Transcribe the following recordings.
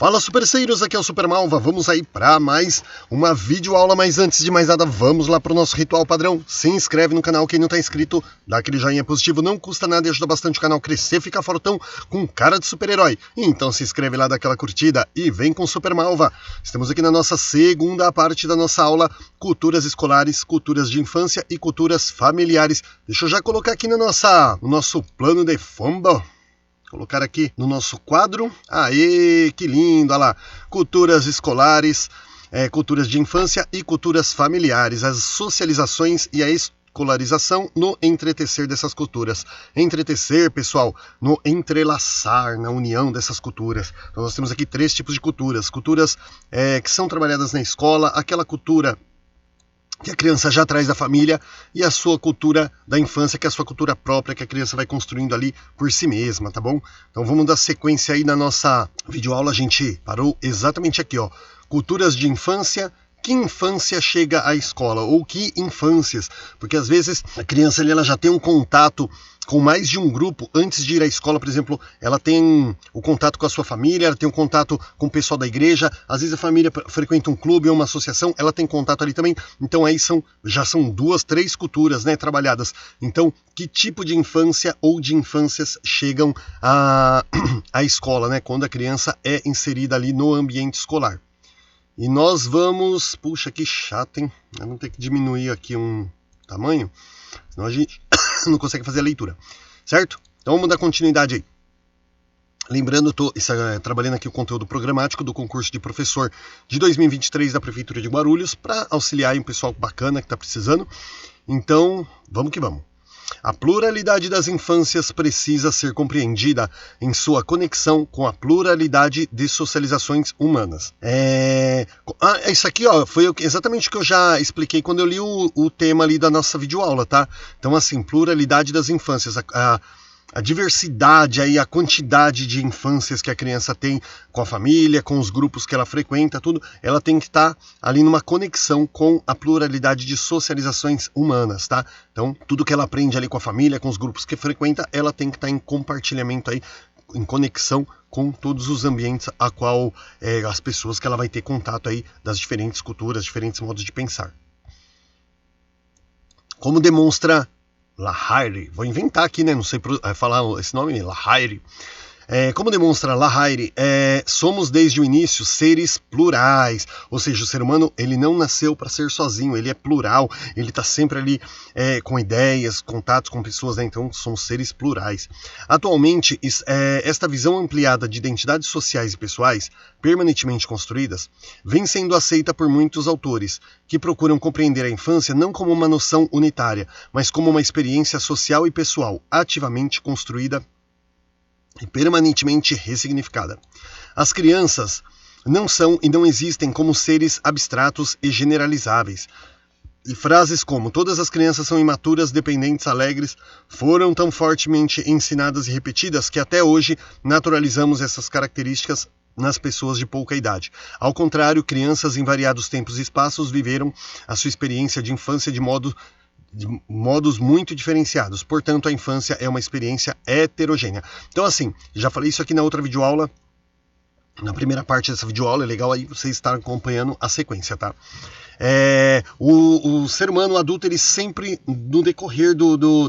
Fala, superceiros, aqui é o Super Malva. Vamos aí para mais uma videoaula, mas antes de mais nada, vamos lá para o nosso ritual padrão. Se inscreve no canal, quem não está inscrito, dá aquele joinha positivo, não custa nada e ajuda bastante o canal a crescer, ficar fortão com cara de super-herói. Então se inscreve lá, dá aquela curtida e vem com o Super Malva. Estamos aqui na nossa segunda parte da nossa aula, culturas escolares, culturas de infância e culturas familiares. Deixa eu já colocar aqui no nosso plano de fundo. Colocar aqui no nosso quadro. Aê, que lindo, olha lá. Culturas escolares, culturas de infância e culturas familiares. As socializações e a escolarização no entretecer dessas culturas. Entretecer, pessoal, no entrelaçar, na união dessas culturas. Então nós temos aqui 3 tipos de culturas. Culturas que são trabalhadas na escola, aquela cultura que a criança já traz da família, e a sua cultura da infância, que é a sua cultura própria, que a criança vai construindo ali por si mesma, tá bom? Então vamos dar sequência aí na nossa videoaula. A gente parou exatamente aqui, ó. Culturas de infância. Que infância chega à escola? Ou que infâncias? Porque às vezes a criança ali, ela já tem um contato com mais de um grupo antes de ir à escola. Por exemplo, ela tem o contato com a sua família, ela tem o contato com o pessoal da igreja, às vezes a família frequenta um clube ou uma associação, ela tem contato ali também. Então aí já são 2, 3 culturas, né, trabalhadas. Então, que tipo de infância ou de infâncias chegam à escola, né, quando a criança é inserida ali no ambiente escolar? E nós vamos... Puxa, que chato, hein? Eu vou ter que diminuir aqui um tamanho, senão a gente não consegue fazer a leitura, certo? Então vamos dar continuidade aí. Lembrando, eu estou trabalhando aqui o conteúdo programático do concurso de professor de 2023 da Prefeitura de Guarulhos, para auxiliar aí um pessoal bacana que está precisando. Então, vamos que vamos. A pluralidade das infâncias precisa ser compreendida em sua conexão com a pluralidade de socializações humanas. Isso aqui, ó, foi exatamente o que eu já expliquei quando eu li o tema ali da nossa videoaula, tá? Então, assim, pluralidade das infâncias, a diversidade, aí, a quantidade de infâncias que a criança tem com a família, com os grupos que ela frequenta, tudo, ela tem que estar ali numa conexão com a pluralidade de socializações humanas, tá? Então, tudo que ela aprende ali com a família, com os grupos que frequenta, ela tem que estar em compartilhamento aí, em conexão com todos os ambientes a qual as pessoas que ela vai ter contato aí das diferentes culturas, diferentes modos de pensar. Como demonstra Lahire, vou inventar aqui, né? Não sei falar esse nome, Lahire. Como demonstra Lahire, somos desde o início seres plurais, ou seja, o ser humano, ele não nasceu para ser sozinho, ele é plural, ele está sempre ali com ideias, contatos com pessoas, né? Então somos seres plurais. Atualmente, esta visão ampliada de identidades sociais e pessoais, permanentemente construídas, vem sendo aceita por muitos autores, que procuram compreender a infância não como uma noção unitária, mas como uma experiência social e pessoal, ativamente construída e permanentemente ressignificada. As crianças não são e não existem como seres abstratos e generalizáveis. E frases como todas as crianças são imaturas, dependentes, alegres, foram tão fortemente ensinadas e repetidas que até hoje naturalizamos essas características nas pessoas de pouca idade. Ao contrário, crianças em variados tempos e espaços viveram a sua experiência de infância de modos muito diferenciados. Portanto, a infância é uma experiência heterogênea. Então, assim, já falei isso aqui na outra videoaula, na primeira parte dessa videoaula. É legal aí vocês estarem acompanhando a sequência, tá? O ser humano adulto, ele sempre, no decorrer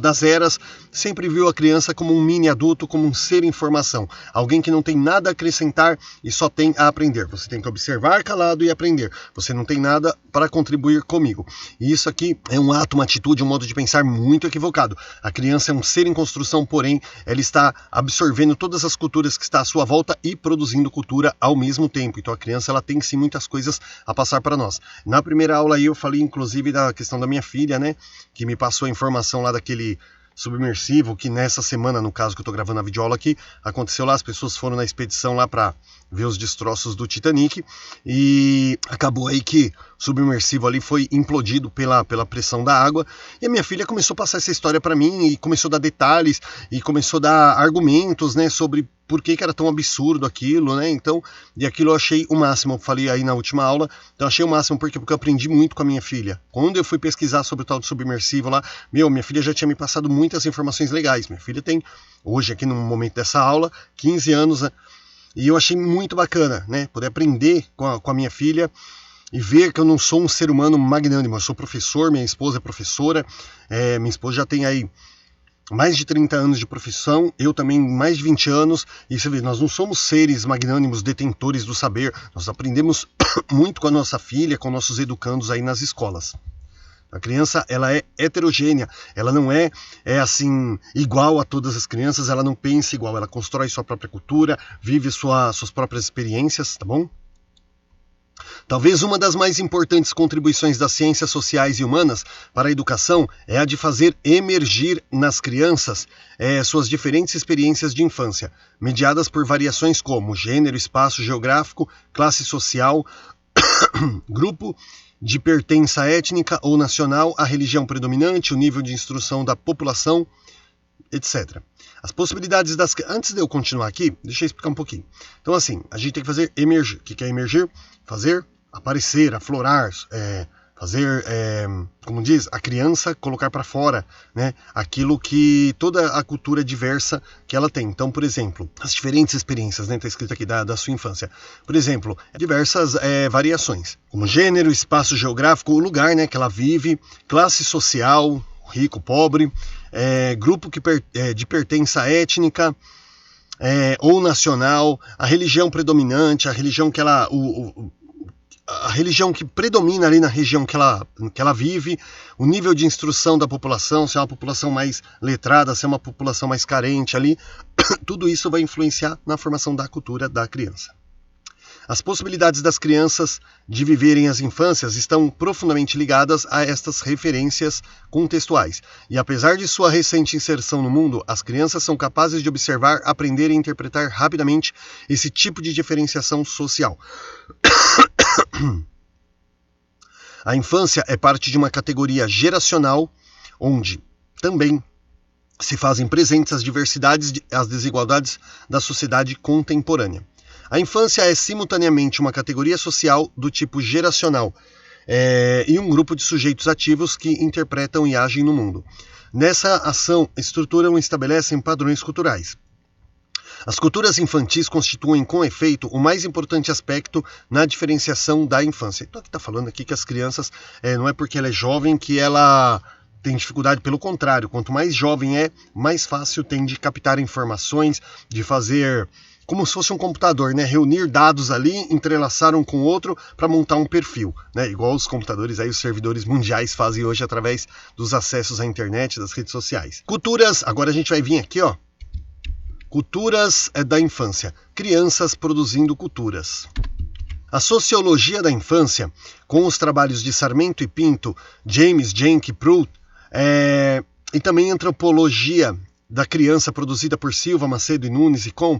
das eras, sempre viu a criança como um mini adulto, como um ser em formação, alguém que não tem nada a acrescentar e só tem a aprender. Você tem que observar calado e aprender, você não tem nada para contribuir comigo. E isso aqui é um ato, uma atitude, um modo de pensar muito equivocado. A criança é um ser em construção, porém ela está absorvendo todas as culturas que está à sua volta e produzindo cultura ao mesmo tempo. Então a criança, ela tem sim muitas coisas a passar para nós. Na primeira aula aí eu falei inclusive da questão da minha filha, né, que me passou a informação lá daquele submersivo, que nessa semana, no caso que eu tô gravando a videoaula aqui, aconteceu lá, as pessoas foram na expedição lá para ver os destroços do Titanic, e acabou aí que o submersivo ali foi implodido pela pressão da água, e a minha filha começou a passar essa história para mim, e começou a dar detalhes, e começou a dar argumentos, né, sobre por que era tão absurdo aquilo, né? Então, e aquilo eu achei o máximo, eu falei aí na última aula, então eu achei o máximo porque eu aprendi muito com a minha filha. Quando eu fui pesquisar sobre o tal de submersivo lá, minha filha já tinha me passado muitas informações legais. Minha filha tem, hoje aqui no momento dessa aula, 15 anos, E eu achei muito bacana, né? Poder aprender com a minha filha e ver que eu não sou um ser humano magnânimo. Eu sou professor, minha esposa é professora, minha esposa já tem aí mais de 30 anos de profissão, eu também mais de 20 anos, e você vê, nós não somos seres magnânimos, detentores do saber, nós aprendemos muito com a nossa filha, com nossos educandos aí nas escolas. A criança, ela é heterogênea, ela não é assim, igual a todas as crianças, ela não pensa igual, ela constrói sua própria cultura, vive suas próprias experiências, tá bom? Talvez uma das mais importantes contribuições das ciências sociais e humanas para a educação é a de fazer emergir nas crianças suas diferentes experiências de infância, mediadas por variações como gênero, espaço geográfico, classe social, grupo de pertença étnica ou nacional, a religião predominante, o nível de instrução da população, etc. As possibilidades das... Antes de eu continuar aqui, deixa eu explicar um pouquinho. Então, assim, a gente tem que fazer emergir. O que é emergir? Fazer aparecer, aflorar, fazer, como diz, a criança colocar para fora, né, aquilo que toda a cultura diversa que ela tem. Então, por exemplo, as diferentes experiências, né, está escrito aqui da sua infância. Por exemplo, diversas variações, como gênero, espaço geográfico, o lugar, né, que ela vive, classe social, rico, pobre, grupo de pertença étnica ou nacional, a religião predominante, a religião que ela... a religião que predomina ali na região que ela vive, o nível de instrução da população, se é uma população mais letrada, se é uma população mais carente ali, tudo isso vai influenciar na formação da cultura da criança. As possibilidades das crianças de viverem as infâncias estão profundamente ligadas a estas referências contextuais. E apesar de sua recente inserção no mundo, as crianças são capazes de observar, aprender e interpretar rapidamente esse tipo de diferenciação social. A infância é parte de uma categoria geracional onde também se fazem presentes as diversidades e as desigualdades da sociedade contemporânea. A infância é simultaneamente uma categoria social do tipo geracional e um grupo de sujeitos ativos que interpretam e agem no mundo. Nessa ação, estruturam e estabelecem padrões culturais. As culturas infantis constituem, com efeito, o mais importante aspecto na diferenciação da infância. Então, aqui está falando aqui que as crianças, não é porque ela é jovem que ela tem dificuldade, pelo contrário, quanto mais jovem mais fácil tem de captar informações, de fazer... como se fosse um computador, né? Reunir dados ali, entrelaçar um com o outro para montar um perfil, né? Igual os computadores aí, os servidores mundiais fazem hoje através dos acessos à internet, das redes sociais. Culturas, agora a gente vai vir aqui, ó. Culturas da infância. Crianças produzindo culturas. A sociologia da infância, com os trabalhos de Sarmento e Pinto, James, Jenke, Prout, e também antropologia da criança produzida por Silva, Macedo e Nunes e Com,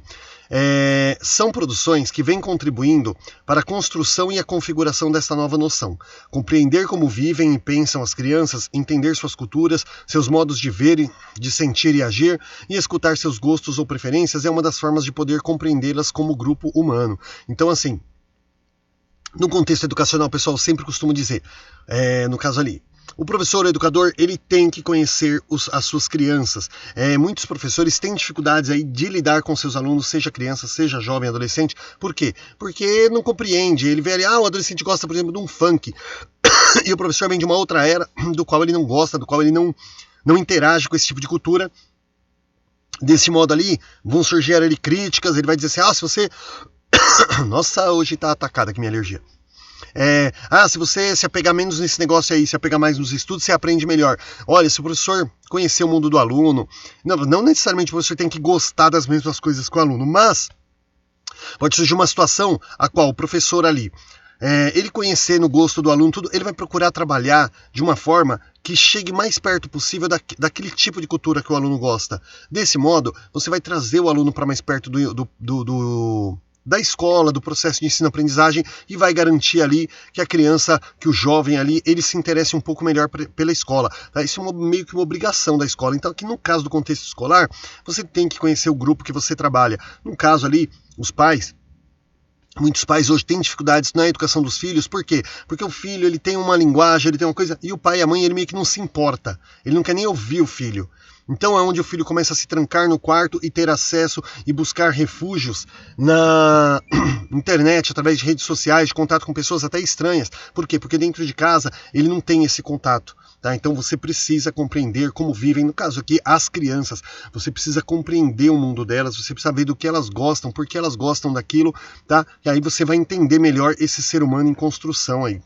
são produções que vêm contribuindo para a construção e a configuração dessa nova noção. Compreender como vivem e pensam as crianças, entender suas culturas, seus modos de ver, de sentir e agir, e escutar seus gostos ou preferências é uma das formas de poder compreendê-las como grupo humano. Então, assim, no contexto educacional, o pessoal sempre costuma dizer, no caso ali, o professor, o educador, ele tem que conhecer as suas crianças. Muitos professores têm dificuldades aí de lidar com seus alunos, seja criança, seja jovem, adolescente. Por quê? Porque não compreende. Ele vê ali, o adolescente gosta, por exemplo, de um funk. E o professor vem de uma outra era, do qual ele não gosta, do qual ele não interage com esse tipo de cultura. Desse modo ali, vão surgir ali críticas, ele vai dizer assim, se você... Nossa, hoje tá atacada aqui minha alergia. Se você se apegar menos nesse negócio aí, se apegar mais nos estudos, você aprende melhor. Olha, se o professor conhecer o mundo do aluno, não necessariamente o professor tem que gostar das mesmas coisas que o aluno, mas pode surgir uma situação a qual o professor ali, ele conhecendo o gosto do aluno, tudo, ele vai procurar trabalhar de uma forma que chegue mais perto possível daquele tipo de cultura que o aluno gosta. Desse modo, você vai trazer o aluno para mais perto da escola, do processo de ensino-aprendizagem e vai garantir ali que a criança, que o jovem ali, ele se interesse um pouco melhor pela escola. Tá? Isso é meio que uma obrigação da escola. Então, aqui no caso do contexto escolar, você tem que conhecer o grupo que você trabalha. No caso ali, os pais... Muitos pais hoje têm dificuldades na educação dos filhos, por quê? Porque o filho, ele tem uma linguagem, ele tem uma coisa, e o pai e a mãe, ele meio que não se importa, ele não quer nem ouvir o filho. Então é onde o filho começa a se trancar no quarto e ter acesso e buscar refúgios na internet, através de redes sociais, de contato com pessoas até estranhas. Por quê? Porque dentro de casa ele não tem esse contato. Tá? Então você precisa compreender como vivem, no caso aqui, as crianças. Você precisa compreender o mundo delas, você precisa ver do que elas gostam, por que elas gostam daquilo, tá? E aí você vai entender melhor esse ser humano em construção aí.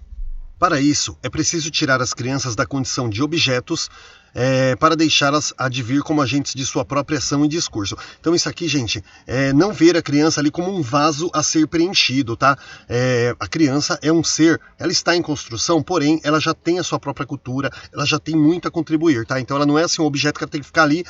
Para isso, é preciso tirar as crianças da condição de objetos para deixá-las advir como agentes de sua própria ação e discurso. Então isso aqui, gente, não ver a criança ali como um vaso a ser preenchido, tá? A criança é um ser, ela está em construção, porém ela já tem a sua própria cultura, ela já tem muito a contribuir, tá? Então ela não é assim um objeto que ela tem que ficar ali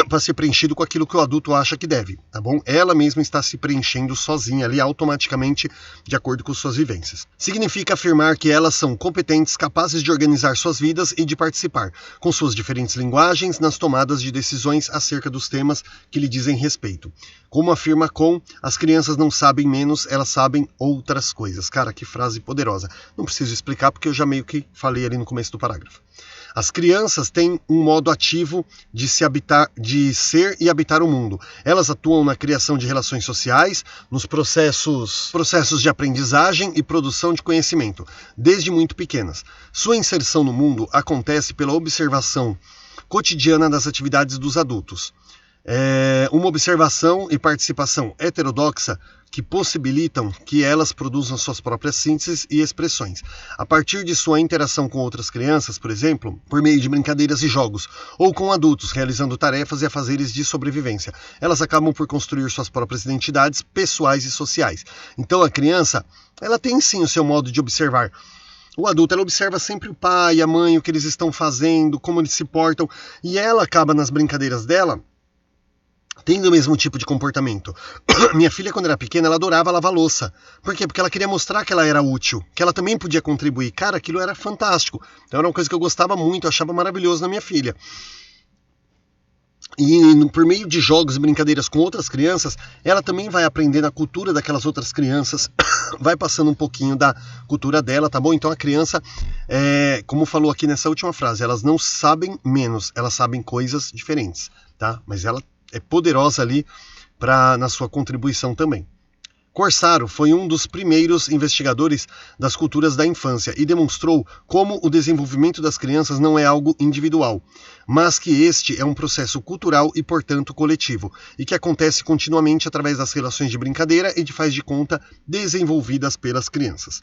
para ser preenchido com aquilo que o adulto acha que deve, tá bom? Ela mesma está se preenchendo sozinha ali, automaticamente, de acordo com suas vivências. Significa afirmar que elas são competentes, capazes de organizar suas vidas e de participar, com suas diferentes linguagens, nas tomadas de decisões acerca dos temas que lhe dizem respeito. Como afirma Com, as crianças não sabem menos, elas sabem outras coisas. Cara, que frase poderosa. Não preciso explicar porque eu já meio que falei ali no começo do parágrafo. As crianças têm um modo ativo de ser e habitar o mundo. Elas atuam na criação de relações sociais, nos processos de aprendizagem e produção de conhecimento, desde muito pequenas. Sua inserção no mundo acontece pela observação cotidiana das atividades dos adultos. Uma observação e participação heterodoxa que possibilitam que elas produzam suas próprias sínteses e expressões. A partir de sua interação com outras crianças, por exemplo, por meio de brincadeiras e jogos, ou com adultos realizando tarefas e afazeres de sobrevivência, elas acabam por construir suas próprias identidades pessoais e sociais. Então a criança, ela tem sim o seu modo de observar. O adulto, ela observa sempre o pai, a mãe, o que eles estão fazendo, como eles se portam, e ela acaba nas brincadeiras dela tendo o mesmo tipo de comportamento. Minha filha, quando era pequena, ela adorava lavar louça. Por quê? Porque ela queria mostrar que ela era útil, que ela também podia contribuir. Cara, aquilo era fantástico. Então era uma coisa que eu gostava muito, eu achava maravilhoso na minha filha. E por meio de jogos e brincadeiras com outras crianças, ela também vai aprendendo a cultura daquelas outras crianças, vai passando um pouquinho da cultura dela, tá bom? Então a criança, como falou aqui nessa última frase, elas não sabem menos, elas sabem coisas diferentes, tá? Mas ela é poderosa ali na sua contribuição também. Corsaro foi um dos primeiros investigadores das culturas da infância e demonstrou como o desenvolvimento das crianças não é algo individual, mas que este é um processo cultural e, portanto, coletivo, e que acontece continuamente através das relações de brincadeira e de faz de conta desenvolvidas pelas crianças.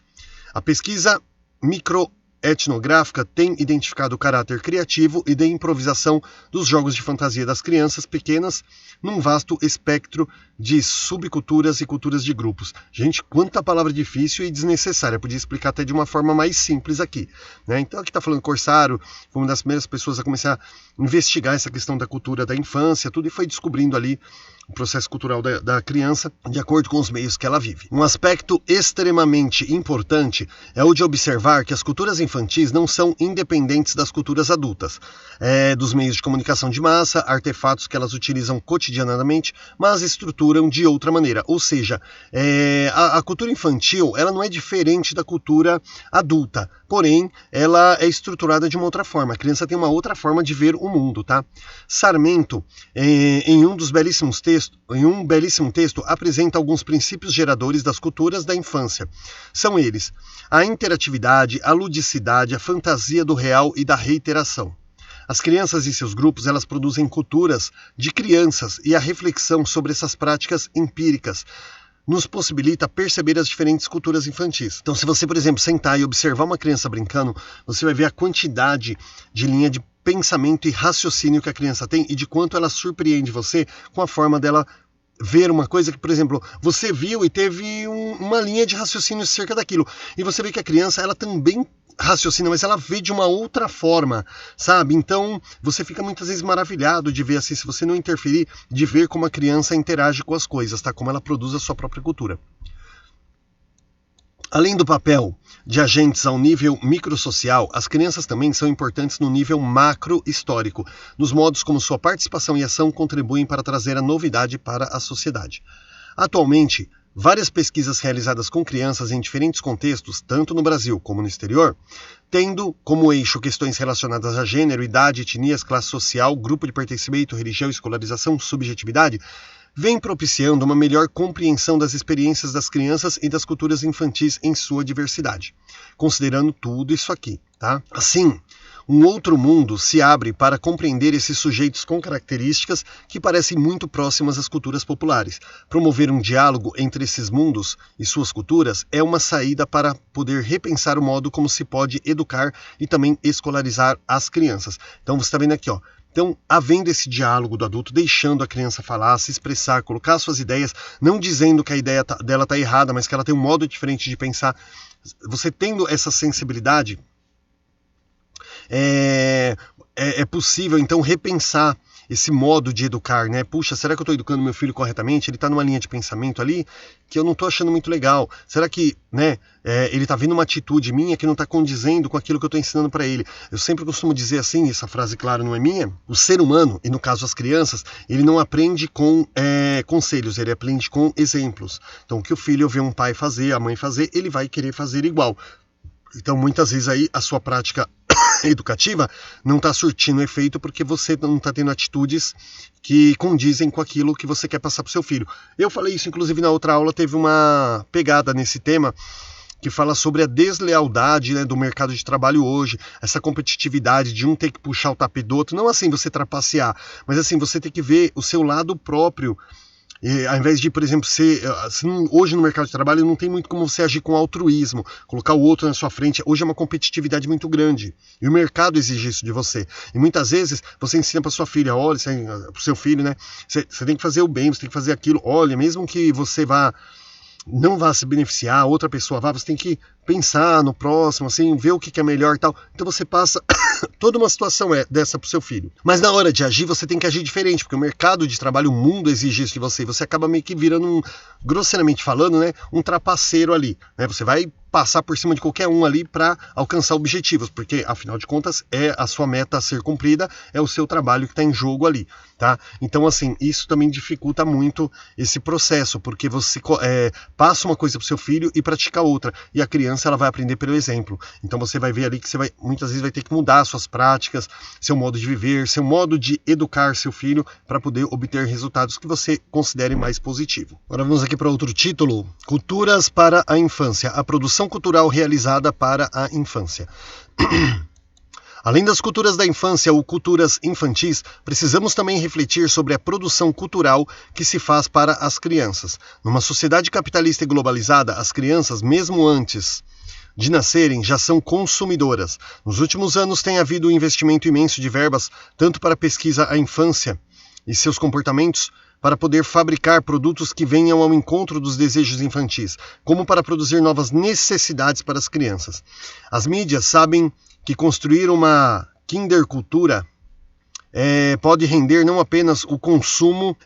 A pesquisa microetnográfica tem identificado o caráter criativo e de improvisação dos jogos de fantasia das crianças pequenas num vasto espectro de subculturas e culturas de grupos. Gente, quanta palavra difícil e desnecessária. Podia explicar até de uma forma mais simples aqui, né? Então aqui está falando Corsaro, foi uma das primeiras pessoas a começar a investigar essa questão da cultura da infância, tudo, e foi descobrindo ali o processo cultural da criança de acordo com os meios que ela vive. Um aspecto extremamente importante é o de observar que as culturas infantis não são independentes das culturas adultas, dos meios de comunicação de massa, artefatos que elas utilizam cotidianamente, mas estruturam de outra maneira. Ou seja, a cultura infantil, ela não é diferente da cultura adulta, porém ela é estruturada de uma outra forma. A criança tem uma outra forma de ver o mundo, tá? Sarmento, em um belíssimo texto, apresenta alguns princípios geradores das culturas da infância. São eles: a interatividade, a ludicidade, a fantasia do real e da reiteração. As crianças e seus grupos, elas produzem culturas de crianças, e a reflexão sobre essas práticas empíricas nos possibilita perceber as diferentes culturas infantis. Então, se você, por exemplo, sentar e observar uma criança brincando, você vai ver a quantidade de linha de pensamento e raciocínio que a criança tem e de quanto ela surpreende você com a forma dela ver uma coisa que, por exemplo, você viu e teve uma linha de raciocínio acerca daquilo. E você vê que a criança, ela também raciocina, mas ela vê de uma outra forma, sabe? Então, você fica muitas vezes maravilhado de ver assim, se você não interferir, de ver como a criança interage com as coisas, tá? Como ela produz a sua própria cultura. Além do papel de agentes ao nível microsocial, as crianças também são importantes no nível macro-histórico, nos modos como sua participação e ação contribuem para trazer a novidade para a sociedade. Atualmente, várias pesquisas realizadas com crianças em diferentes contextos, tanto no Brasil como no exterior, tendo como eixo questões relacionadas a gênero, idade, etnias, classe social, grupo de pertencimento, religião, escolarização, subjetividade, vem propiciando uma melhor compreensão das experiências das crianças e das culturas infantis em sua diversidade, considerando tudo isso aqui, tá? Assim, um outro mundo se abre para compreender esses sujeitos com características que parecem muito próximas às culturas populares. Promover um diálogo entre esses mundos e suas culturas é uma saída para poder repensar o modo como se pode educar e também escolarizar as crianças. Então você está vendo aqui, ó. Então, havendo esse diálogo do adulto, deixando a criança falar, se expressar, colocar suas ideias, não dizendo que a ideia dela está errada, mas que ela tem um modo diferente de pensar. Você tendo essa sensibilidade, é possível, então, repensar esse modo de educar, né? Puxa, será que eu estou educando meu filho corretamente? Ele está numa linha de pensamento ali que eu não estou achando muito legal. Será que, né, ele está vendo uma atitude minha que não está condizendo com aquilo que eu estou ensinando para ele? Eu sempre costumo dizer assim, essa frase, claro, não é minha, o ser humano, e no caso as crianças, ele não aprende com conselhos, ele aprende com exemplos. Então, o que o filho vê um pai fazer, a mãe fazer, ele vai querer fazer igual. Então, muitas vezes aí a sua prática educativa não está surtindo efeito porque você não está tendo atitudes que condizem com aquilo que você quer passar para o seu filho. Eu falei isso, inclusive, na outra aula, teve uma pegada nesse tema que fala sobre a deslealdade, né, do mercado de trabalho hoje, essa competitividade de um ter que puxar o tapete do outro, não assim você trapacear, mas assim você tem que ver o seu lado próprio. Ao invés de, por exemplo, hoje no mercado de trabalho não tem muito como você agir com altruísmo, colocar o outro na sua frente. Hoje é uma competitividade muito grande e o mercado exige isso de você. E muitas vezes você ensina para sua filha, olha, para o seu filho, né? Você tem que fazer o bem, você tem que fazer aquilo. Olha, mesmo que você não vá se beneficiar, outra pessoa vá, você tem que pensar no próximo, assim, ver o que é melhor e tal. Então você passa toda uma situação dessa pro seu filho. Mas na hora de agir, você tem que agir diferente, porque o mercado de trabalho, o mundo exige isso de você. E você acaba meio que virando, grosseiramente falando, né, um trapaceiro ali. Né? Você vai passar por cima de qualquer um ali para alcançar objetivos, porque afinal de contas é a sua meta a ser cumprida, é o seu trabalho que está em jogo ali, tá? Então assim, isso também dificulta muito esse processo, porque você passa uma coisa para o seu filho e pratica outra, e a criança ela vai aprender pelo exemplo. Então você vai ver ali que você muitas vezes vai ter que mudar suas práticas, seu modo de viver, seu modo de educar seu filho para poder obter resultados que você considere mais positivo. Agora vamos aqui para outro título: Culturas para a Infância, a produção cultural realizada para a infância. Além das culturas da infância ou culturas infantis, precisamos também refletir sobre a produção cultural que se faz para as crianças. Numa sociedade capitalista e globalizada, as crianças, mesmo antes de nascerem, já são consumidoras. Nos últimos anos tem havido um investimento imenso de verbas, tanto para a pesquisa à infância e seus comportamentos, para poder fabricar produtos que venham ao encontro dos desejos infantis, como para produzir novas necessidades para as crianças. As mídias sabem que construir uma kindercultura pode render não apenas o consumo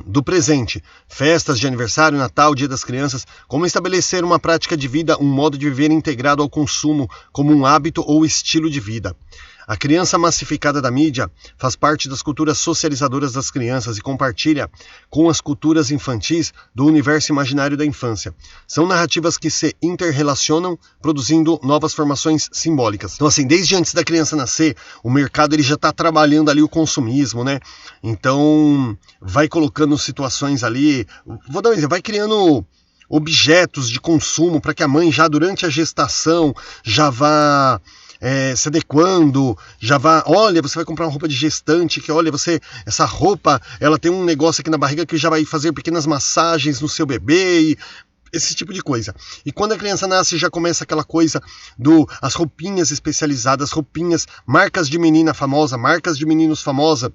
do presente, festas de aniversário, Natal, Dia das Crianças, como estabelecer uma prática de vida, um modo de viver integrado ao consumo como um hábito ou estilo de vida. A criança massificada da mídia faz parte das culturas socializadoras das crianças e compartilha com as culturas infantis do universo imaginário da infância. São narrativas que se interrelacionam, produzindo novas formações simbólicas. Então, assim, desde antes da criança nascer, o mercado ele já está trabalhando ali o consumismo, né? Então, vai colocando situações ali. Vou dar um exemplo, vai criando objetos de consumo para que a mãe já durante a gestação já vá se adequando, já vai, olha, você vai comprar uma roupa de gestante, que olha, essa roupa, ela tem um negócio aqui na barriga que já vai fazer pequenas massagens no seu bebê, e esse tipo de coisa. E quando a criança nasce, já começa aquela coisa as roupinhas especializadas, roupinhas, marcas de menina famosa, marcas de meninos famosa,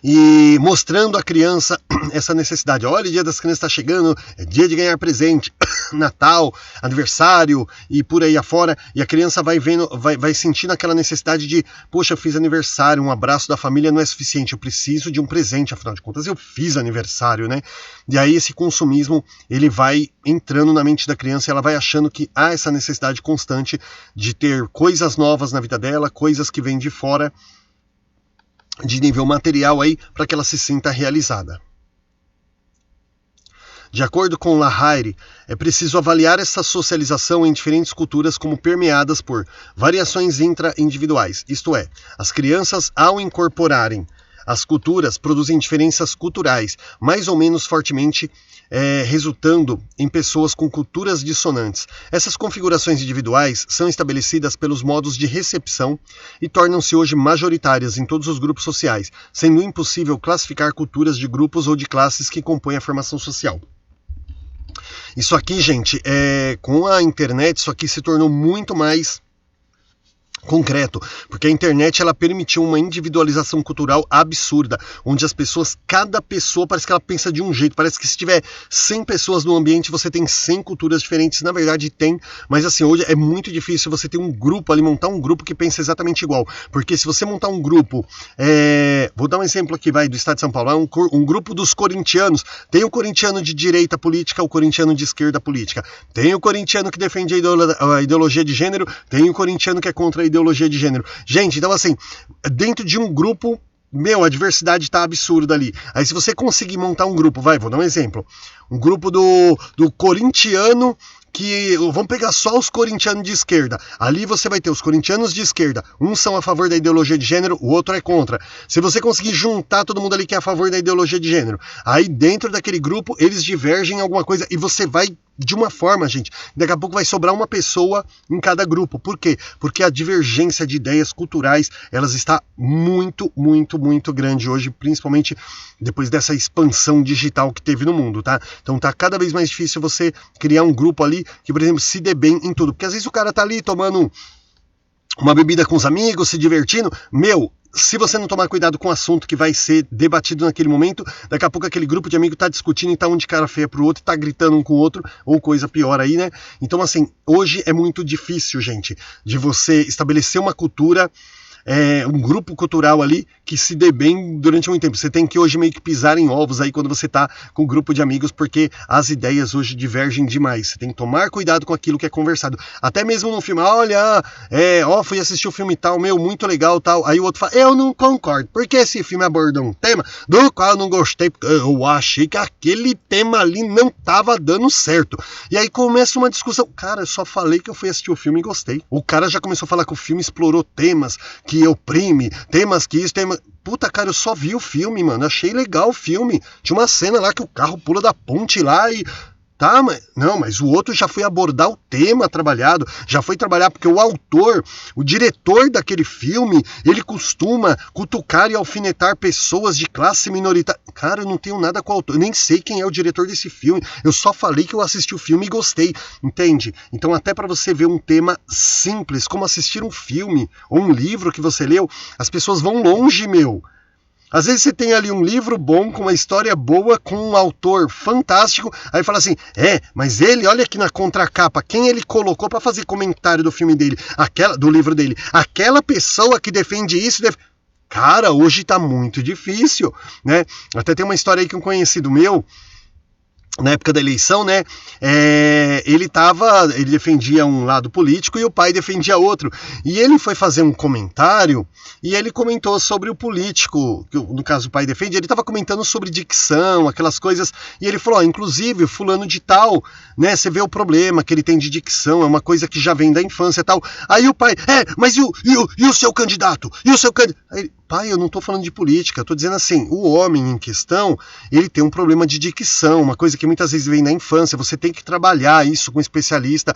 e mostrando à criança essa necessidade. Olha, o Dia das Crianças está chegando, é dia de ganhar presente, Natal, aniversário e por aí afora, e a criança vai vendo, vai sentindo aquela necessidade de, poxa, eu fiz aniversário, um abraço da família não é suficiente, eu preciso de um presente, afinal de contas eu fiz aniversário, né? E aí esse consumismo, ele vai entrando na mente da criança e ela vai achando que há essa necessidade constante de ter coisas novas na vida dela, coisas que vêm de fora, de nível material aí, para que ela se sinta realizada. De acordo com Lahire, é preciso avaliar essa socialização em diferentes culturas como permeadas por variações intra-individuais, isto é, as crianças, ao incorporarem as culturas, produzem diferenças culturais, mais ou menos fortemente, resultando em pessoas com culturas dissonantes. Essas configurações individuais são estabelecidas pelos modos de recepção e tornam-se hoje majoritárias em todos os grupos sociais, sendo impossível classificar culturas de grupos ou de classes que compõem a formação social. Isso aqui, gente, com a internet, isso aqui se tornou muito mais concreto, porque a internet ela permitiu uma individualização cultural absurda, onde as pessoas, cada pessoa parece que ela pensa de um jeito, parece que se tiver 100 pessoas no ambiente, você tem 100 culturas diferentes, na verdade tem, mas assim, hoje é muito difícil você ter um grupo ali, montar um grupo que pensa exatamente igual, porque se você montar um grupo, vou dar um exemplo aqui, do estado de São Paulo, um grupo dos corintianos, tem o corintiano de direita política, o corintiano de esquerda política, tem o corintiano que defende a ideologia de gênero, tem o corintiano que é contra a ideologia de gênero. Gente, então assim, dentro de um grupo, a diversidade tá absurda ali. Aí se você conseguir montar um grupo, vou dar um exemplo, um grupo do corintiano vamos pegar só os corintianos de esquerda. Ali você vai ter os corintianos de esquerda. Uns são a favor da ideologia de gênero, o outro é contra. Se você conseguir juntar todo mundo ali que é a favor da ideologia de gênero, aí dentro daquele grupo eles divergem em alguma coisa e você vai de uma forma, gente, daqui a pouco vai sobrar uma pessoa em cada grupo. Por quê? Porque a divergência de ideias culturais, elas está muito, muito, muito grande hoje, principalmente depois dessa expansão digital que teve no mundo, tá? Então tá cada vez mais difícil você criar um grupo ali que, por exemplo, se dê bem em tudo. Porque às vezes o cara tá ali tomando uma bebida com os amigos, se divertindo, se você não tomar cuidado com o assunto que vai ser debatido naquele momento, daqui a pouco aquele grupo de amigos tá discutindo e tá um de cara feia pro outro, tá gritando um com o outro, ou coisa pior aí, né? Então, assim, hoje é muito difícil, gente, de você estabelecer uma cultura, um grupo cultural ali que se dê bem durante muito tempo. Você tem que hoje meio que pisar em ovos aí quando você tá com um grupo de amigos, porque as ideias hoje divergem demais. Você tem que tomar cuidado com aquilo que é conversado. Até mesmo no filme, olha, fui assistir o filme tal, muito legal, tal. Aí o outro fala, eu não concordo, porque esse filme aborda um tema do qual eu não gostei, porque eu achei que aquele tema ali não tava dando certo. E aí começa uma discussão. Cara, eu só falei que eu fui assistir o filme e gostei. O cara já começou a falar que o filme explorou temas que oprime, temas que isso, temas... Puta, cara, eu só vi o filme, mano, achei legal o filme. Tinha uma cena lá que o carro pula da ponte lá e... Tá, mas o outro já foi abordar o tema trabalhado, já foi trabalhar porque o autor, o diretor daquele filme, ele costuma cutucar e alfinetar pessoas de classe minoritária. Cara, eu não tenho nada com o autor, eu nem sei quem é o diretor desse filme, eu só falei que eu assisti o filme e gostei, entende? Então até para você ver um tema simples, como assistir um filme ou um livro que você leu, as pessoas vão longe, Às vezes você tem ali um livro bom, com uma história boa, com um autor fantástico, aí fala assim, mas ele, olha aqui na contracapa, quem ele colocou para fazer comentário do filme dele, do livro dele, aquela pessoa que defende isso, Cara, hoje tá muito difícil, né? Até tem uma história aí que um conhecido meu, na época da eleição, né, ele defendia um lado político e o pai defendia outro, e ele foi fazer um comentário e ele comentou sobre o político, que no caso o pai defende, ele estava comentando sobre dicção, aquelas coisas, e ele falou, inclusive fulano de tal, né, você vê o problema que ele tem de dicção, é uma coisa que já vem da infância e tal, aí o pai, mas e o seu candidato? E o seu candidato? Pai, eu não estou falando de política, eu estou dizendo assim, o homem em questão, ele tem um problema de dicção, uma coisa que muitas vezes vem na infância, você tem que trabalhar isso com um especialista,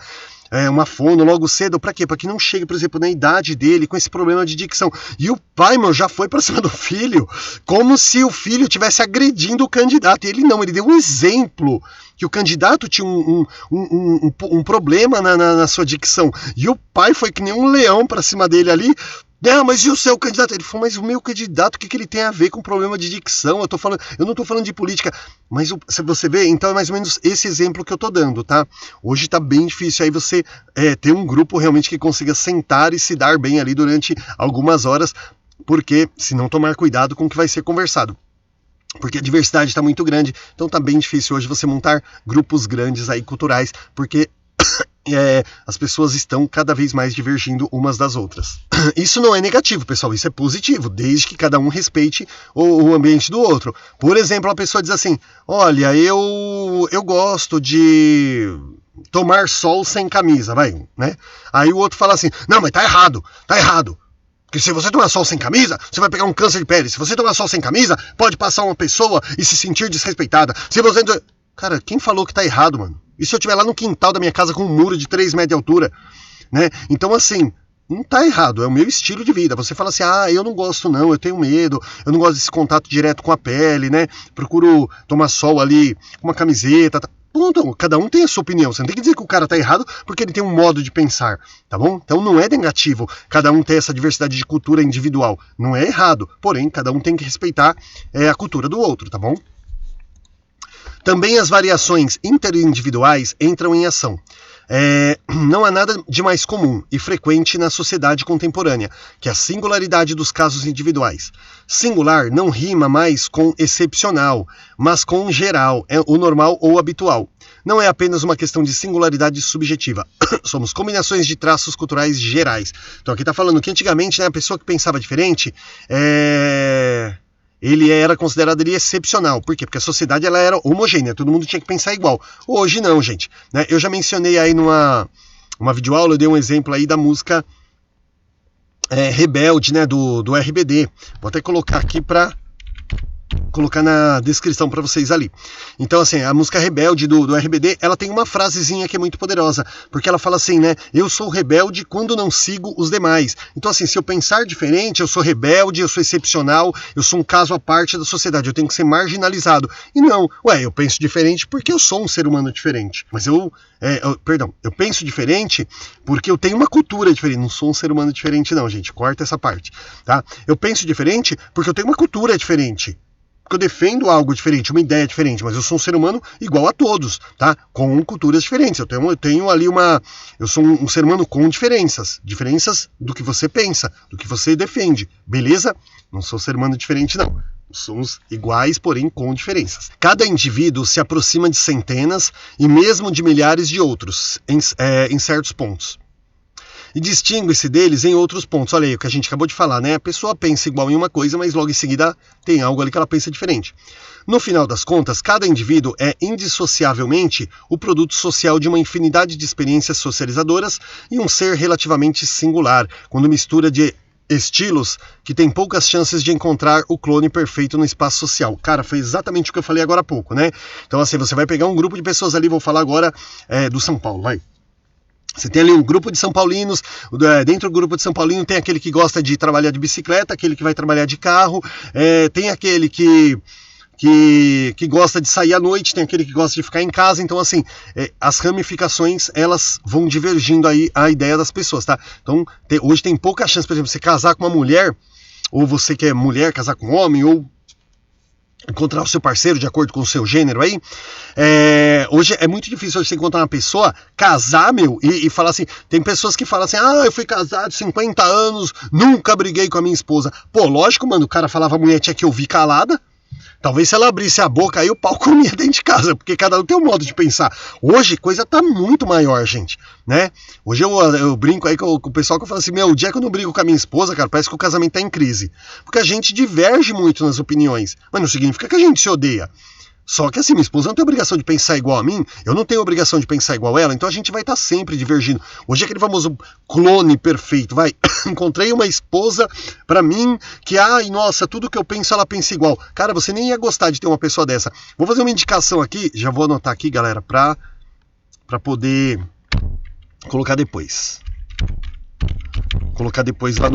uma fono logo cedo, para quê? Para que não chegue, por exemplo, na idade dele com esse problema de dicção. E o pai, já foi para cima do filho, como se o filho estivesse agredindo o candidato, e ele não, ele deu um exemplo, que o candidato tinha um problema na sua dicção, e o pai foi que nem um leão para cima dele ali. Mas e o seu candidato? Ele falou, mas o meu candidato, o que ele tem a ver com problema de dicção? Eu não estou falando de política. Mas se você vê, então é mais ou menos esse exemplo que eu estou dando, tá? Hoje está bem difícil aí você ter um grupo realmente que consiga sentar e se dar bem ali durante algumas horas, porque se não tomar cuidado com o que vai ser conversado. Porque a diversidade está muito grande, então está bem difícil hoje você montar grupos grandes aí culturais, porque as pessoas estão cada vez mais divergindo umas das outras. Isso não é negativo, pessoal, isso é positivo, desde que cada um respeite o ambiente do outro. Por exemplo, a pessoa diz assim, olha, eu gosto de tomar sol sem camisa, né? Aí o outro fala assim, não, mas tá errado. Porque se você tomar sol sem camisa, você vai pegar um câncer de pele. Se você tomar sol sem camisa, pode passar uma pessoa e se sentir desrespeitada. Se você... Cara, quem falou que tá errado, mano? E se eu estiver lá no quintal da minha casa com um muro de 3 metros de altura, né? Então, assim, não tá errado, é o meu estilo de vida. Você fala assim, eu não gosto não, eu tenho medo, eu não gosto desse contato direto com a pele, né? Procuro tomar sol ali com uma camiseta, tá? Ponto, cada um tem a sua opinião. Você não tem que dizer que o cara tá errado porque ele tem um modo de pensar, tá bom? Então não é negativo cada um ter essa diversidade de cultura individual. Não é errado, porém, cada um tem que respeitar a cultura do outro, tá bom? Também as variações interindividuais entram em ação. Não há nada de mais comum e frequente na sociedade contemporânea que a singularidade dos casos individuais. Singular não rima mais com excepcional, mas com geral, o normal ou habitual. Não é apenas uma questão de singularidade subjetiva. Somos combinações de traços culturais gerais. Então aqui está falando que antigamente, né, a pessoa que pensava diferente ele era considerado excepcional. Por quê? Porque a sociedade ela era homogênea, todo mundo tinha que pensar igual. Hoje não, gente. Né? Eu já mencionei aí numa videoaula, eu dei um exemplo aí da música Rebelde, né, do RBD. Vou até colocar aqui para colocar na descrição para vocês ali. Então, assim, a música Rebelde do RBD, ela tem uma frasezinha que é muito poderosa, porque ela fala assim, né, eu sou rebelde quando não sigo os demais. Então, assim, se eu pensar diferente, eu sou rebelde, eu sou excepcional, eu sou um caso à parte da sociedade, eu tenho que ser marginalizado. E não, eu penso diferente porque eu sou um ser humano diferente. Mas eu penso diferente porque eu tenho uma cultura diferente. Não sou um ser humano diferente não, gente, corta essa parte, tá? Eu penso diferente porque eu tenho uma cultura diferente. Porque eu defendo algo diferente, uma ideia diferente, mas eu sou um ser humano igual a todos, tá? Com culturas diferentes. Eu tenho ali eu sou um ser humano com diferenças do que você pensa, do que você defende, beleza? Não sou um ser humano diferente, não. Somos iguais, porém com diferenças. Cada indivíduo se aproxima de centenas e mesmo de milhares de outros, em certos pontos. E distingue-se deles em outros pontos. Olha aí o que a gente acabou de falar, né? A pessoa pensa igual em uma coisa, mas logo em seguida tem algo ali que ela pensa diferente. No final das contas, cada indivíduo é indissociavelmente o produto social de uma infinidade de experiências socializadoras e um ser relativamente singular, quando mistura de estilos que tem poucas chances de encontrar o clone perfeito no espaço social. Cara, foi exatamente o que eu falei agora há pouco, né? Então, assim, você vai pegar um grupo de pessoas ali, vou falar agora do São Paulo, vai. Você tem ali um grupo de São Paulinos, dentro do grupo de São Paulino tem aquele que gosta de trabalhar de bicicleta, aquele que vai trabalhar de carro, tem aquele que gosta de sair à noite, tem aquele que gosta de ficar em casa. Então, assim, as ramificações, elas vão divergindo aí a ideia das pessoas, tá? Então, hoje tem pouca chance, por exemplo, você casar com uma mulher, ou você que é mulher, casar com um homem, ou encontrar o seu parceiro de acordo com o seu gênero aí. Hoje é muito difícil você encontrar uma pessoa, casar, e falar assim, tem pessoas que falam assim, eu fui casado 50 anos, nunca briguei com a minha esposa. Pô, lógico, mano, o cara falava, a mulher tinha que ouvir calada. Talvez se ela abrisse a boca aí o pau comia dentro de casa, porque cada um tem um modo de pensar. Hoje coisa tá muito maior, gente, né? Hoje eu brinco aí com o pessoal que eu falo assim, o dia que eu não brigo com a minha esposa, cara, parece que o casamento tá em crise. Porque a gente diverge muito nas opiniões, mas não significa que a gente se odeia. Só que assim, minha esposa não tem obrigação de pensar igual a mim, eu não tenho obrigação de pensar igual a ela, então a gente vai estar sempre divergindo. Hoje é aquele famoso clone perfeito, encontrei uma esposa pra mim que, nossa, tudo que eu penso ela pensa igual. Cara, você nem ia gostar de ter uma pessoa dessa. Vou fazer uma indicação aqui, já vou anotar aqui, galera, pra poder colocar depois. Colocar depois lá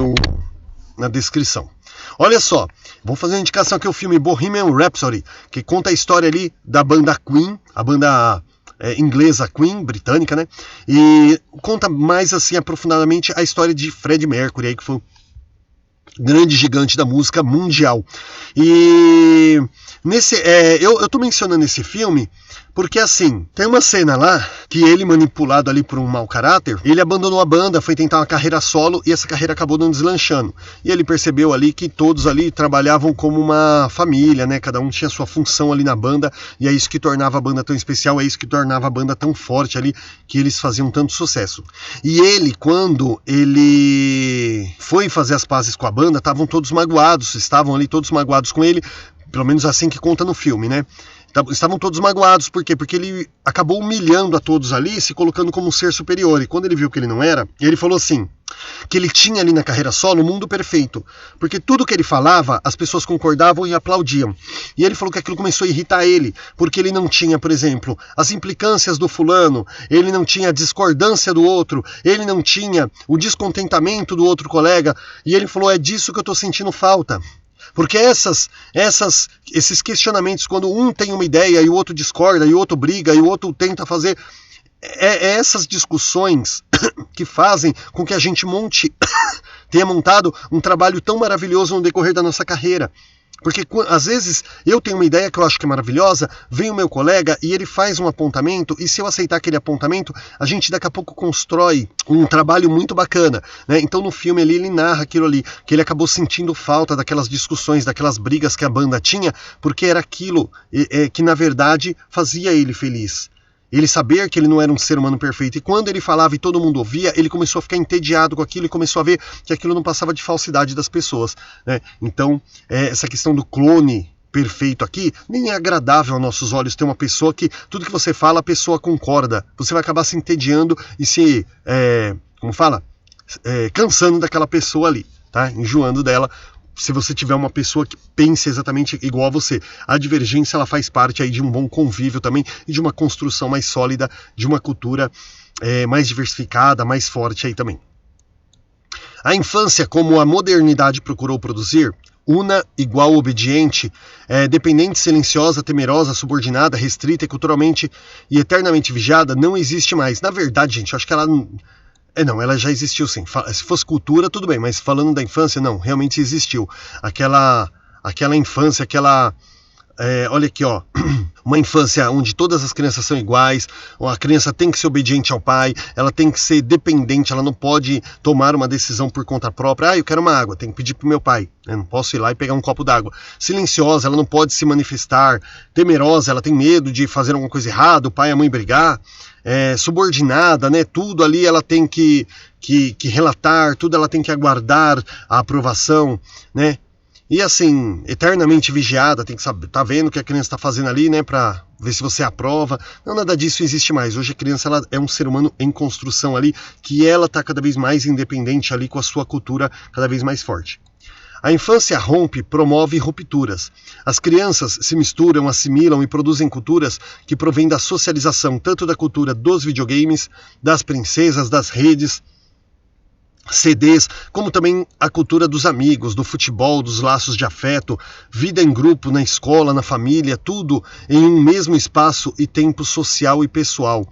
na descrição. Olha só, vou fazer uma indicação aqui, o filme Bohemian Rhapsody, que conta a história ali da banda Queen, a banda inglesa Queen, britânica, né? E conta mais assim, aprofundadamente, a história de Freddie Mercury, aí, que foi grande gigante da música mundial. E eu tô mencionando esse filme porque, assim, tem uma cena lá que ele, manipulado ali por um mau caráter, ele abandonou a banda, foi tentar uma carreira solo e essa carreira acabou não deslanchando. E ele percebeu ali que todos ali trabalhavam como uma família, né? Cada um tinha sua função ali na banda, e é isso que tornava a banda tão especial, é isso que tornava a banda tão forte ali, que eles faziam tanto sucesso. E ele, quando ele foi fazer as pazes com a banda, estavam todos magoados com ele, pelo menos assim que conta no filme, né? Estavam todos magoados, por quê? Porque ele acabou humilhando a todos ali, se colocando como um ser superior, e quando ele viu que ele não era, ele falou assim, que ele tinha ali na carreira solo o mundo perfeito, porque tudo que ele falava, as pessoas concordavam e aplaudiam, e ele falou que aquilo começou a irritar ele, porque ele não tinha, por exemplo, as implicâncias do fulano, ele não tinha a discordância do outro, ele não tinha o descontentamento do outro colega, e ele falou, é disso que eu estou sentindo falta. Porque esses questionamentos, quando um tem uma ideia e o outro discorda, e o outro briga, e o outro tenta fazer, essas discussões que fazem com que a gente tenha montado um trabalho tão maravilhoso no decorrer da nossa carreira. Porque às vezes eu tenho uma ideia que eu acho que é maravilhosa, vem o meu colega e ele faz um apontamento, e se eu aceitar aquele apontamento, a gente daqui a pouco constrói um trabalho muito bacana, né? Então no filme ali ele narra aquilo ali, que ele acabou sentindo falta daquelas discussões, daquelas brigas que a banda tinha, porque era aquilo que na verdade fazia ele feliz. Ele saber que ele não era um ser humano perfeito. E quando ele falava e todo mundo ouvia, ele começou a ficar entediado com aquilo e começou a ver que aquilo não passava de falsidade das pessoas, né? Então, essa questão do clone perfeito aqui, nem é agradável aos nossos olhos ter uma pessoa que tudo que você fala, a pessoa concorda. Você vai acabar se entediando e se, cansando daquela pessoa ali, tá? Enjoando dela. Se você tiver uma pessoa que pense exatamente igual a você. A divergência, ela faz parte aí de um bom convívio também e de uma construção mais sólida, de uma cultura mais diversificada, mais forte aí também. A infância, como a modernidade procurou produzir, una, igual, obediente, dependente, silenciosa, temerosa, subordinada, restrita e culturalmente e eternamente vigiada, não existe mais. Na verdade, gente, eu acho que ela... ela já existiu sim. Se fosse cultura, tudo bem, mas falando da infância, não, realmente existiu. Aquela infância, olha aqui, ó, uma infância onde todas as crianças são iguais, a criança tem que ser obediente ao pai, ela tem que ser dependente, ela não pode tomar uma decisão por conta própria. Eu quero uma água, tenho que pedir pro meu pai, eu não posso ir lá e pegar um copo d'água. Silenciosa, ela não pode se manifestar. Temerosa, ela tem medo de fazer alguma coisa errada, o pai e a mãe brigar. Subordinada, né? Tudo ali ela tem que relatar, tudo ela tem que aguardar a aprovação, né? E assim, eternamente vigiada, tem que saber, tá vendo o que a criança está fazendo ali, né, para ver se você aprova. Não, nada disso existe mais. Hoje a criança, ela é um ser humano em construção ali, que ela tá cada vez mais independente ali, com a sua cultura cada vez mais forte. A infância rompe, promove rupturas. As crianças se misturam, assimilam e produzem culturas que provêm da socialização, tanto da cultura dos videogames, das princesas, das redes, CDs, como também a cultura dos amigos, do futebol, dos laços de afeto, vida em grupo, na escola, na família, tudo em um mesmo espaço e tempo social e pessoal.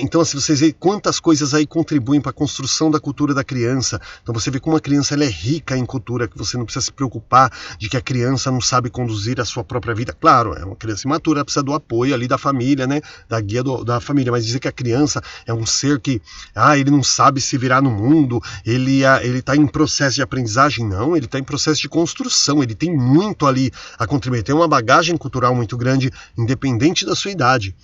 Então, assim, vocês veem quantas coisas aí contribuem para a construção da cultura da criança. Então você vê como a criança, ela é rica em cultura, que você não precisa se preocupar de que a criança não sabe conduzir a sua própria vida. Claro, é uma criança imatura, ela precisa do apoio ali da família, né, da guia da família, mas dizer que a criança é um ser que ele não sabe se virar no mundo, ele está em processo de aprendizagem, não, ele está em processo de construção, ele tem muito ali a contribuir, tem uma bagagem cultural muito grande, independente da sua idade.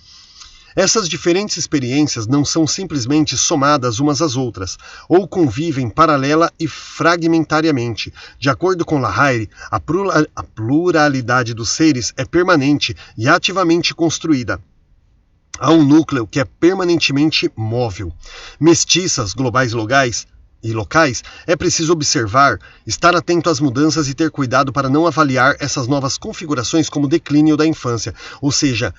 Essas diferentes experiências não são simplesmente somadas umas às outras, ou convivem paralela e fragmentariamente. De acordo com Lahire, a pluralidade dos seres é permanente e ativamente construída. Há um núcleo que é permanentemente móvel. Mestiças, globais e locais, é preciso observar, estar atento às mudanças e ter cuidado para não avaliar essas novas configurações como declínio da infância. Ou seja,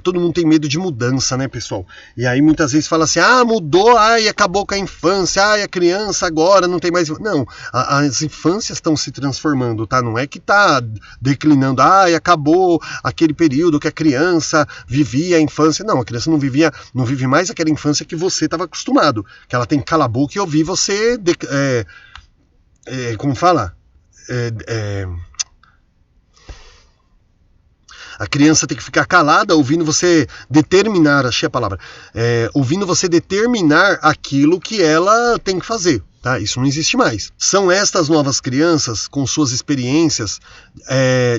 todo mundo tem medo de mudança, né, pessoal? E aí muitas vezes fala assim, mudou, acabou com a infância, a criança agora não tem mais... Não, as infâncias estão se transformando, tá? Não é que tá declinando, acabou aquele período que a criança vivia a infância. Não, a criança não vive mais aquela infância que você estava acostumado, que ela tem que calar a boca e ouvir você como fala? A criança tem que ficar calada ouvindo você determinar, achei a palavra, ouvindo você determinar aquilo que ela tem que fazer. Tá? Isso não existe mais. São estas novas crianças, com suas experiências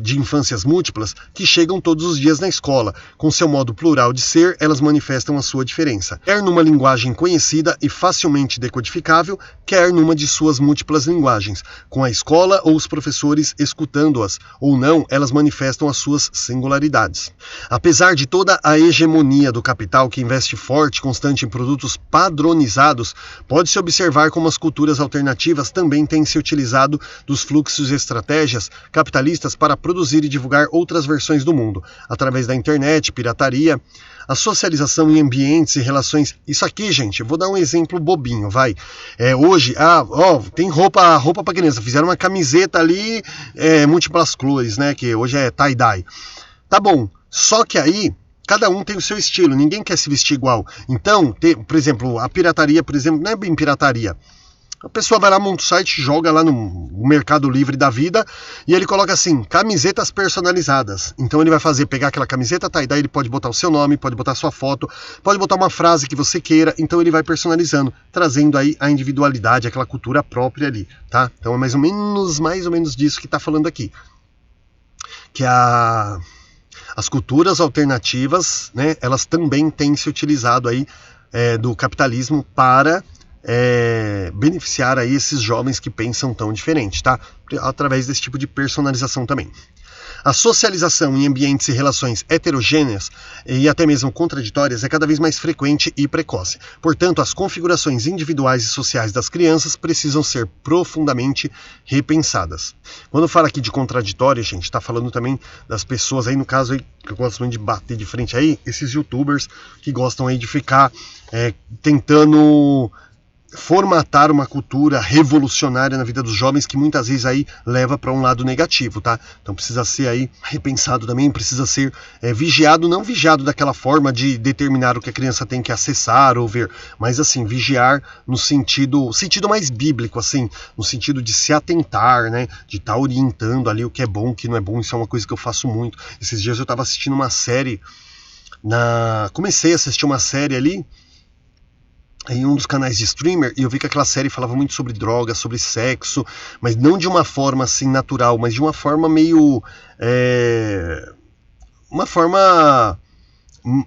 de infâncias múltiplas, que chegam todos os dias na escola. Com seu modo plural de ser, elas manifestam a sua diferença. Quer numa linguagem conhecida e facilmente decodificável, quer numa de suas múltiplas linguagens. Com a escola ou os professores escutando-as, ou não, elas manifestam as suas singularidades. Apesar de toda a hegemonia do capital que investe forte e constante em produtos padronizados, pode-se observar como as culturas alternativas também têm se utilizado dos fluxos e estratégias capitalistas para produzir e divulgar outras versões do mundo, através da internet, pirataria, a socialização em ambientes e relações. Isso aqui, gente, eu vou dar um exemplo bobinho, vai. Hoje, tem roupa para criança, fizeram uma camiseta ali, múltiplas cores, né, que hoje é tie-dye. Tá bom, só que aí cada um tem o seu estilo, ninguém quer se vestir igual. Então, por exemplo, a pirataria, por exemplo, não é bem pirataria. A pessoa vai lá, monta o site, joga lá no Mercado Livre da vida e ele coloca assim, camisetas personalizadas. Então ele vai pegar aquela camiseta, tá, e daí ele pode botar o seu nome, pode botar a sua foto, pode botar uma frase que você queira, então ele vai personalizando, trazendo aí a individualidade, aquela cultura própria ali, tá? Então é mais ou menos disso que tá falando aqui. Que as culturas alternativas, né, elas também têm se utilizado aí do capitalismo para beneficiar aí esses jovens que pensam tão diferente, tá? Através desse tipo de personalização também. A socialização em ambientes e relações heterogêneas e até mesmo contraditórias é cada vez mais frequente e precoce. Portanto, as configurações individuais e sociais das crianças precisam ser profundamente repensadas. Quando fala aqui de contraditório, gente, está falando também das pessoas aí, no caso aí, que gostam de bater de frente aí, esses youtubers que gostam aí de ficar tentando formatar uma cultura revolucionária na vida dos jovens que muitas vezes aí leva para um lado negativo, tá? Então precisa ser aí repensado também, precisa ser vigiado, não vigiado daquela forma de determinar o que a criança tem que acessar ou ver, mas assim, vigiar no sentido mais bíblico, assim, no sentido de se atentar, né? De estar orientando ali o que é bom, o que não é bom. Isso é uma coisa que eu faço muito. Esses dias eu estava assistindo uma série, comecei a assistir uma série ali em um dos canais de streamer, e eu vi que aquela série falava muito sobre drogas, sobre sexo, mas não de uma forma assim natural, mas de uma forma meio uma forma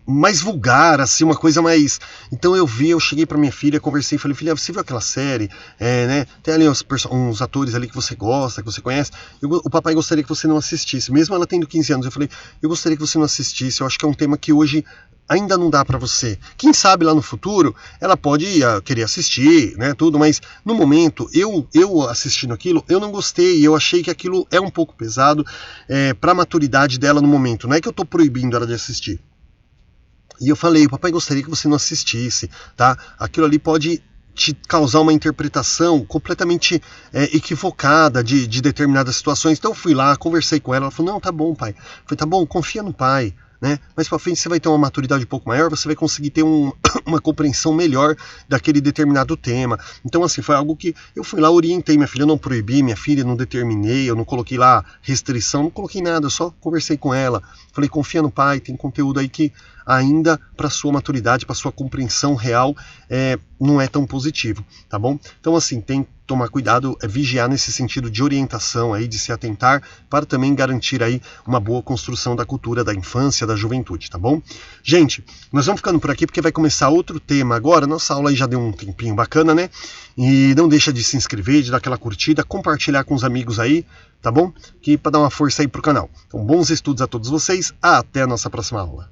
mais vulgar, assim, uma coisa mais... Então eu cheguei pra minha filha, conversei e falei, filha, você viu aquela série? Né? Tem ali uns atores ali que você gosta, que você conhece. O papai gostaria que você não assistisse, mesmo ela tendo 15 anos. Eu falei, eu gostaria que você não assistisse, eu acho que é um tema que hoje ainda não dá pra você. Quem sabe lá no futuro ela pode querer assistir, né, tudo, mas no momento, eu assistindo aquilo, eu não gostei, eu achei que aquilo é um pouco pesado pra maturidade dela no momento. Não é que eu tô proibindo ela de assistir. E eu falei, o papai gostaria que você não assistisse, tá? Aquilo ali pode te causar uma interpretação completamente equivocada de determinadas situações. Então eu fui lá, conversei com ela, ela falou, não, tá bom, pai. Eu falei, tá bom, confia no pai, né? Mas pra frente você vai ter uma maturidade um pouco maior, você vai conseguir ter uma compreensão melhor daquele determinado tema. Então assim, foi algo que eu fui lá, orientei minha filha, eu não proibi minha filha, não determinei, eu não coloquei lá restrição, não coloquei nada, eu só conversei com ela, falei, confia no pai, tem conteúdo aí que ainda para sua maturidade, para sua compreensão real, não é tão positivo, tá bom? Então assim, tem que tomar cuidado, vigiar nesse sentido de orientação aí, de se atentar, para também garantir aí uma boa construção da cultura da infância, da juventude, tá bom? Gente, nós vamos ficando por aqui porque vai começar outro tema agora. Nossa aula aí já deu um tempinho bacana, né? E não deixa de se inscrever, de dar aquela curtida, compartilhar com os amigos aí, tá bom? Que para dar uma força aí pro canal. Então, bons estudos a todos vocês, até a nossa próxima aula.